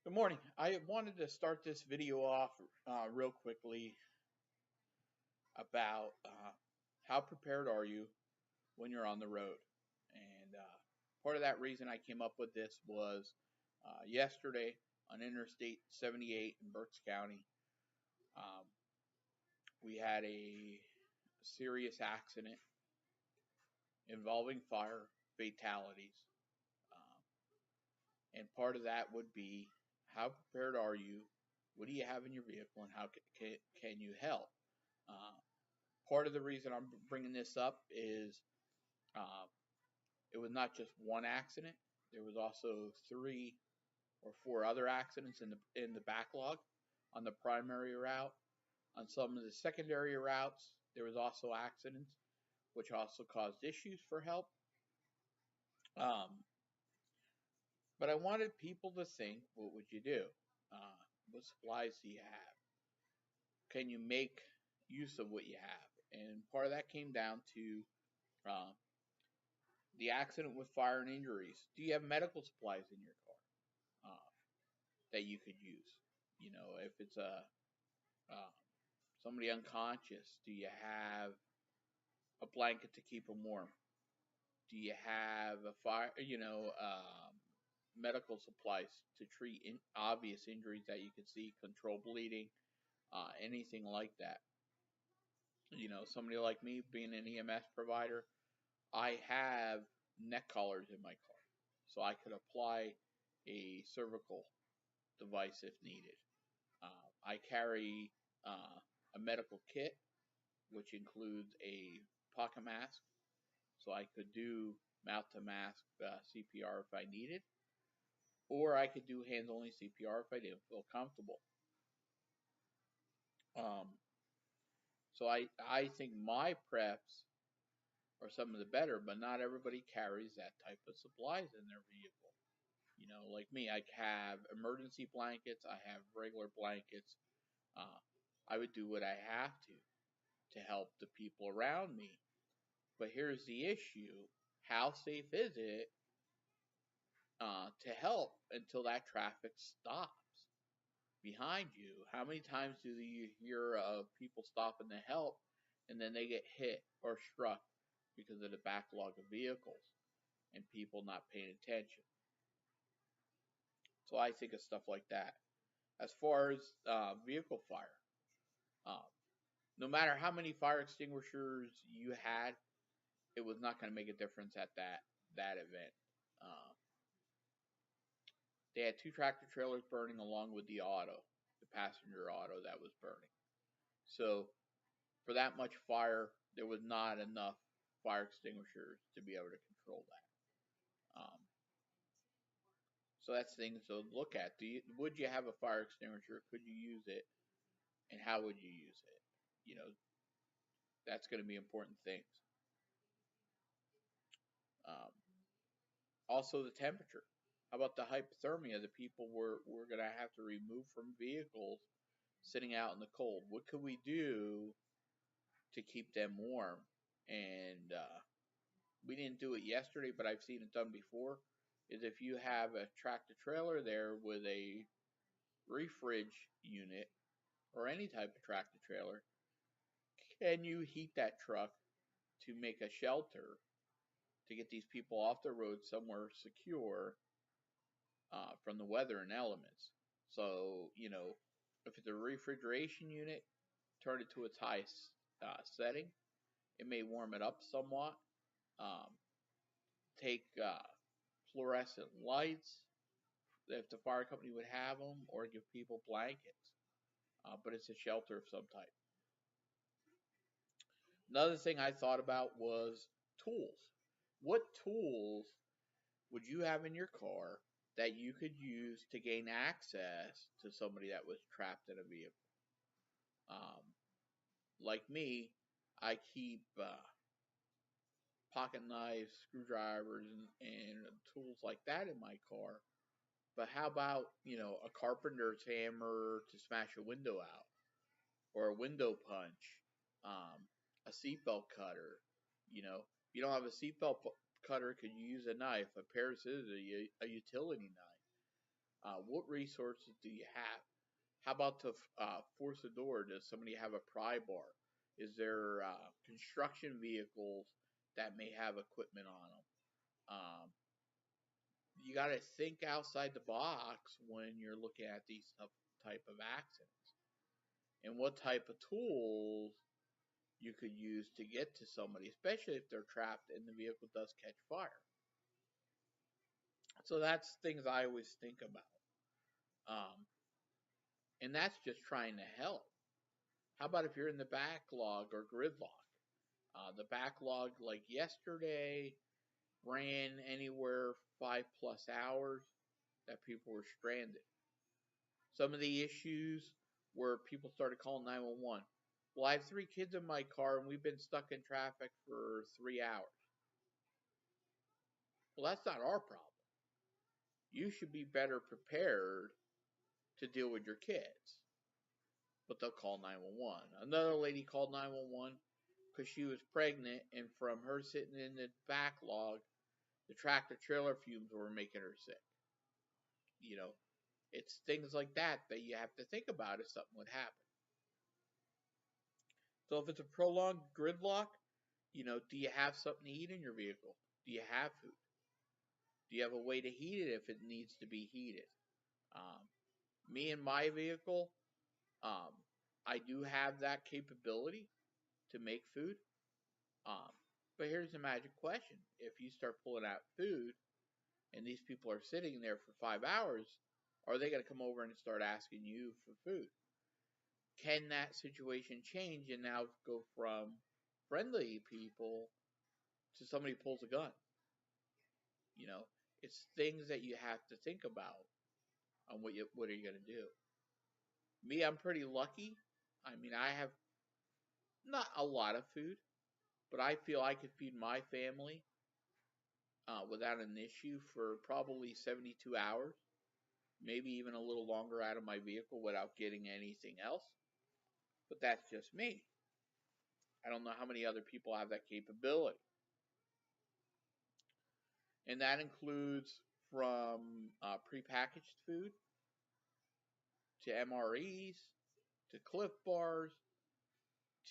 Good morning. I wanted to start this video off real quickly about how prepared are you when you're on the road. And part of that reason I came up with this was yesterday on Interstate 78 in Berks County, um, we had a serious accident involving fire fatalities. Um, and part of that would be how prepared are you? What do you have in your vehicle, and how can you help? Uh, Part of the reason I'm bringing this up is uh, it was not just one accident. There was also 3 or 4 other accidents in the backlog on the primary route. On some of the secondary routes, there was also accidents, which also caused issues for help. Um, but I wanted people to think, what would you do? Uh, what supplies do you have? Can you make use of what you have? And part of that came down to uh, the accident with fire and injuries. Do you have medical supplies in your car that you could use? You know, if it's uh, somebody unconscious, do you have a blanket to keep them warm? Do you have a fire? Medical supplies to treat obvious injuries that you can see, control bleeding, anything like that. You know, somebody like me being an EMS provider, I have neck collars in my car, so I could apply a cervical device if needed. I carry a medical kit, which includes a pocket mask, so I could do mouth to mask CPR if I needed, or I could do hands only CPR if I didn't feel comfortable. Um, so I think my preps are some of the better, but not everybody carries that type of supplies in their vehicle. You know, like me, I have emergency blankets, I have regular blankets. Uh, I would do what I have to help the people around me. But here's the issue: how safe is it to help until that traffic stops behind you? How many times do you hear of people stopping to help and then they get hit or struck because of the backlog of vehicles and people not paying attention? So I think of stuff like that. As far as vehicle fire, uh, no matter how many fire extinguishers you had, it was not going to make a difference at that event. Uh, they had 2 tractor trailers burning along with the passenger auto that was burning. So for that much fire, there was not enough fire extinguishers to be able to control that. So that's things to look at. Would you have a fire extinguisher? Could you use it? And how would you use it? You know, that's going to be important things. Um, Also, the temperature. How about the hypothermia that people were going to have to remove from vehicles sitting out in the cold? What could we do to keep them warm? And we didn't do it yesterday, but I've seen it done before. Is if you have a tractor trailer there with a refrige unit or any type of tractor trailer, can you heat that truck to make a shelter to get these people off the road somewhere secure from the weather and elements? So, you know, if it's a refrigeration unit, turn it to its highest setting. It may warm it up somewhat. Um, Take fluorescent lights if the fire company would have them, or give people blankets. But it's a shelter of some type. Another thing I thought about was tools. What tools would you have in your car that you could use to gain access to somebody that was trapped in a vehicle? Um, like me, I keep pocket knives, screwdrivers, and tools like that in my car. But how about, a carpenter's hammer to smash a window out, or a window punch, um, a seatbelt cutter? If you don't have a seatbelt cutter, could you use a knife, a pair of scissors, a utility knife? What resources do you have? How about to force a door? Does somebody have a pry bar? Is there construction vehicles that may have equipment on them? You got to think outside the box when you're looking at these type of accidents, and what type of tools you could use to get to somebody, especially if they're trapped and the vehicle does catch fire. So that's things I always think about. And that's just trying to help. How about if you're in the backlog or gridlock? The backlog, like yesterday, ran anywhere 5+ hours that people were stranded. Some of the issues were people started calling 911. Well, I have 3 kids in my car and we've been stuck in traffic for 3 hours. Well, that's not our problem. You should be better prepared to deal with your kids. But they'll call 911. Another lady called 911 because she was pregnant, and from her sitting in the backlog, the tractor trailer fumes were making her sick. You know, it's things like that that you have to think about if something would happen. So if it's a prolonged gridlock, do you have something to eat in your vehicle? Do you have food? Do you have a way to heat it if it needs to be heated? Um, Me and my vehicle, um, I do have that capability to make food. Um, but here's the magic question: if you start pulling out food, and these people are sitting there for 5 hours, are they going to come over and start asking you for food? Can that situation change and now go from friendly people to somebody who pulls a gun? You know, it's things that you have to think about on what are you going to do. Me, I'm pretty lucky. I mean, I have not a lot of food, but I feel I could feed my family without an issue for probably 72 hours, maybe even a little longer out of my vehicle without getting anything else. But that's just me. I don't know how many other people have that capability. And that includes from prepackaged food to MREs to Cliff Bars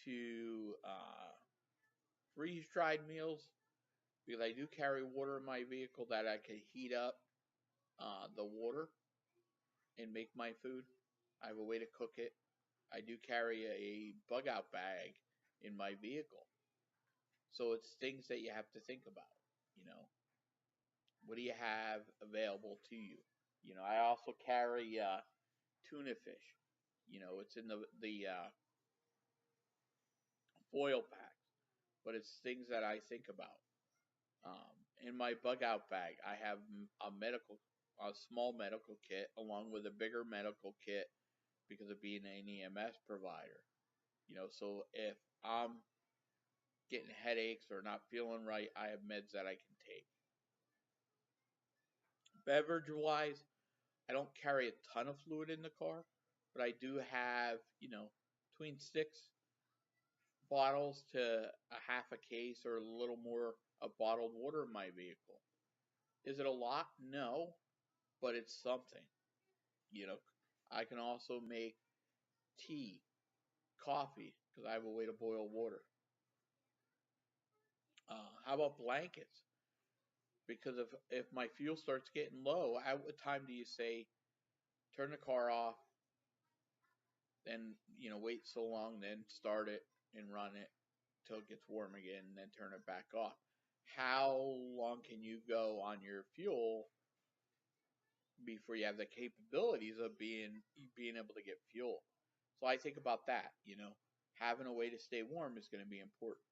to freeze dried meals, because I do carry water in my vehicle that I can heat up the water and make my food. I have a way to cook it. I do carry a bug out bag in my vehicle. So it's things that you have to think about, you know. What do you have available to you? I also carry tuna fish. It's in the foil packs, but it's things that I think about. In my bug out bag, I have a small medical kit along with a bigger medical kit because of being an EMS provider. So if I'm getting headaches or not feeling right, I have meds that I can take. Beverage wise, I don't carry a ton of fluid in the car, but I do have, between 6 bottles to a half a case or a little more of bottled water in my vehicle. Is it a lot? No, but it's something. You know, I can also make tea, coffee, because I have a way to boil water. How about blankets? Because if my fuel starts getting low, at what time do you say turn the car off, then wait so long, then start it and run it till it gets warm again, and then turn it back off? How long can you go on your fuel before you have the capabilities of being able to get fuel? So I think about that. Having a way to stay warm is going to be important.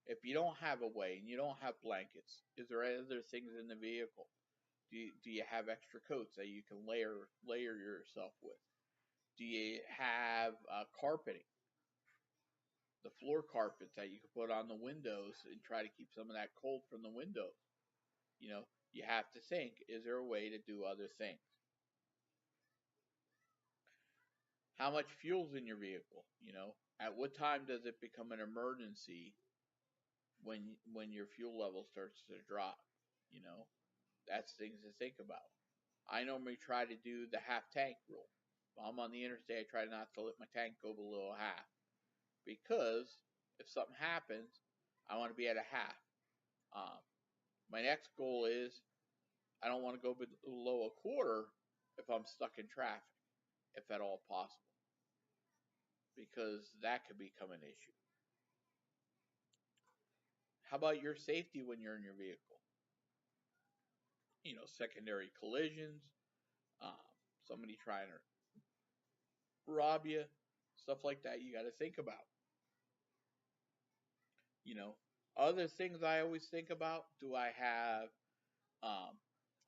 If you don't have a way and you don't have blankets, is there other things in the vehicle? Do you have extra coats that you can layer yourself with? Do you have carpeting, the floor carpets that you can put on the windows and try to keep some of that cold from the windows? You have to think, is there a way to do other things? How much fuel's in your vehicle? At what time does it become an emergency when your fuel level starts to drop? That's things to think about. I normally try to do the half tank rule. If I'm on the interstate, I try not to let my tank go below half, because if something happens, I want to be at a half. Um, my next goal is I don't want to go below a quarter if I'm stuck in traffic, if at all possible, because that could become an issue. How about your safety when you're in your vehicle? Secondary collisions, um, somebody trying to rob you, stuff like that you got to think about. You know, other things I always think about, do I have, um,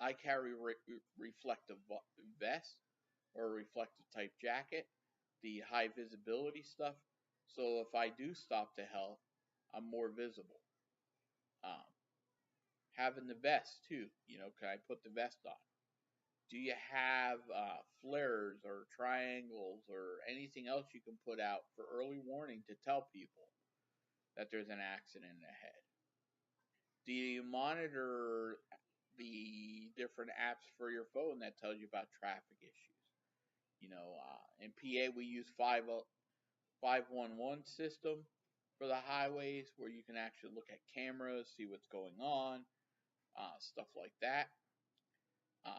I carry reflective vest or a reflective type jacket, the high visibility stuff. So if I do stop to help, I'm more visible. Um, Having the vest too, can I put the vest on? Do you have flares or triangles or anything else you can put out for early warning to tell people that there's an accident ahead? Do you monitor the different apps for your phone that tells you about traffic issues? In PA we use 511 system for the highways, where you can actually look at cameras, see what's going on, stuff like that.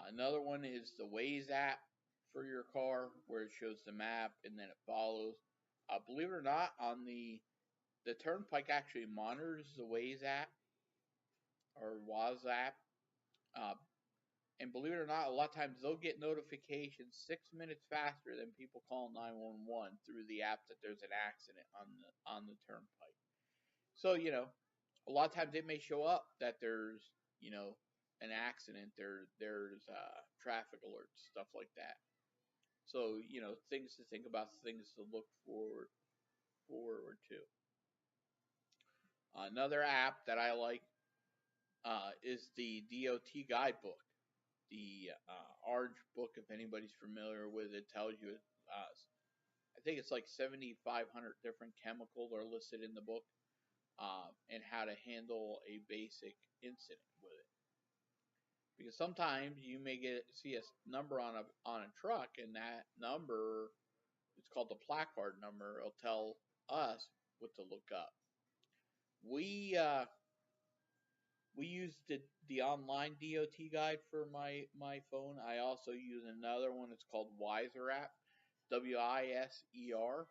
Another one is the Waze app for your car, where it shows the map and then it follows. Believe it or not, on the Turnpike actually monitors the Waze app or Waze app. Uh, and believe it or not, a lot of times they'll get notifications 6 minutes faster than people call 911 through the app that there's an accident on the Turnpike. So a lot of times it may show up that there's an accident. There's traffic alerts, stuff like that. So things to think about, things to look forward to. Another app that I like is the DOT guidebook. The orange book, if anybody's familiar with it, tells you. I think it's like 7,500 different chemicals are listed in the book, and how to handle a basic incident with it. Because sometimes you may see a number on a truck, and that number, it's called the placard number. It'll tell us what to look up. We use the online DOT guide for my phone. I also use another one. It's called Wiser app, WISER.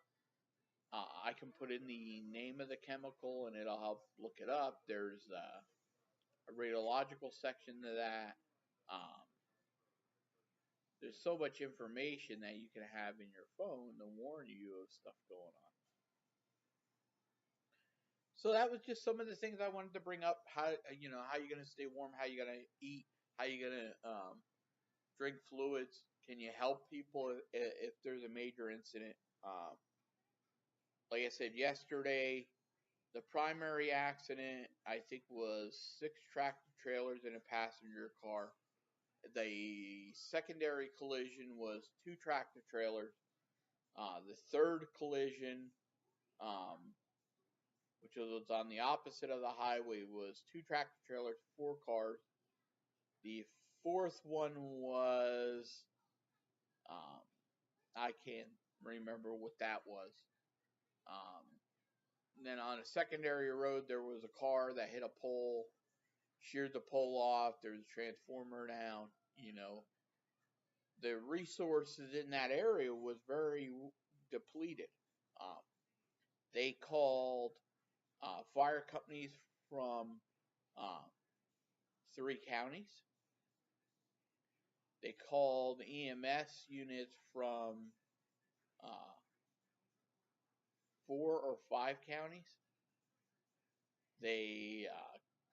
I can put in the name of the chemical and it'll help look it up. There's a radiological section to that. Um, there's so much information that you can have in your phone to warn you of stuff going on. So that was just some of the things I wanted to bring up. How you're gonna stay warm, how you're gonna eat, how you're gonna drink fluids. Can you help people if there's a major incident? Like I said yesterday, the primary accident I think was 6 tractor trailers and a passenger car. The secondary collision was 2 tractor trailers. The third collision, um, which was on the opposite of the highway, was 2 tractor trailers, 4 cars. The fourth one was, um, I can't remember what that was. And then on a secondary road, there was a car that hit a pole, sheared the pole off. There's a transformer down. The resources in that area was very depleted. Um, they called fire companies from uh, 3 counties. They called EMS units from uh, 4 or 5 counties. They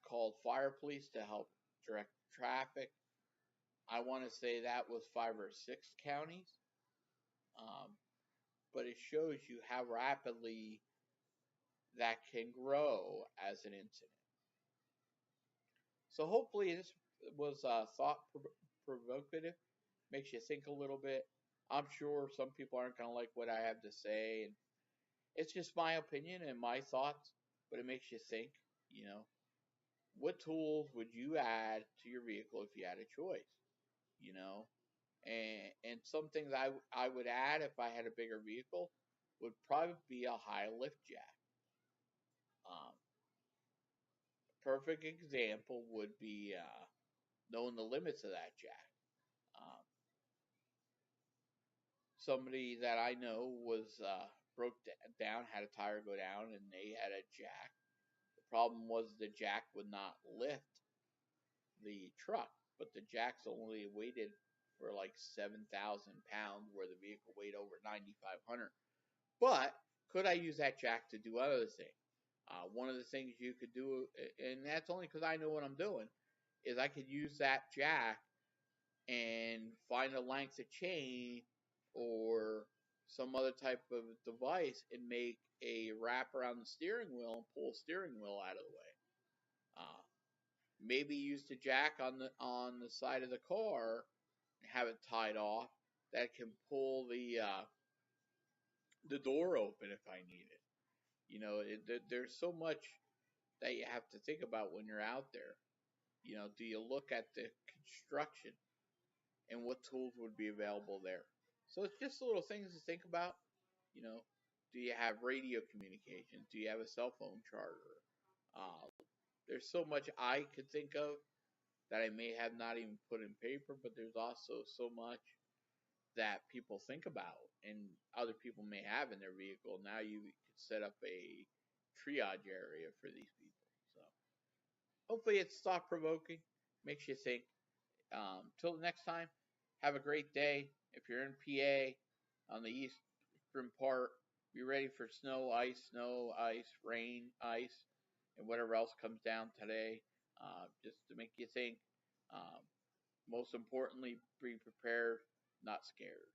called fire police to help direct traffic. I want to say that was 5 or 6 counties. But it shows you how rapidly that can grow as an incident. So hopefully this was thought provocative, makes you think a little bit. I'm sure some people aren't going to like what I have to say, and it's just my opinion and my thoughts, but it makes you think, what tools would you add to your vehicle if you had a choice? you know. And some things I would add if I had a bigger vehicle would probably be a high lift jack. Um, Perfect example would be knowing the limits of that jack. Um, Somebody that I know was broke down, had a tire go down, and they had a jack. The problem was the jack would not lift the truck, but the jack's only weighted for like 7,000 pounds, where the vehicle weighed over 9,500. But could I use that jack to do other things? One of the things you could do, and that's only because I know what I'm doing, is I could use that jack and find a length of chain or some other type of device and make a wrap around the steering wheel and pull the steering wheel out of the way. Uh, Maybe use the jack on the side of the car and have it tied off that can pull the door open if I need it. There's so much that you have to think about when you're out there. Do you look at the construction and what tools would be available there? So it's just little things to think about. You know, do you have radio communication? Do you have a cell phone charger? Uh, there's so much I could think of that I may have not even put in paper, but there's also so much that people think about and other people may have in their vehicle. Now you could set up a triage area for these people. So hopefully it's thought provoking, makes you think. Till the next time, have a great day. If you're in PA on the eastern part, be ready for snow, ice, rain, ice, and whatever else comes down today. Just to make you think. Most importantly, be prepared, not scared.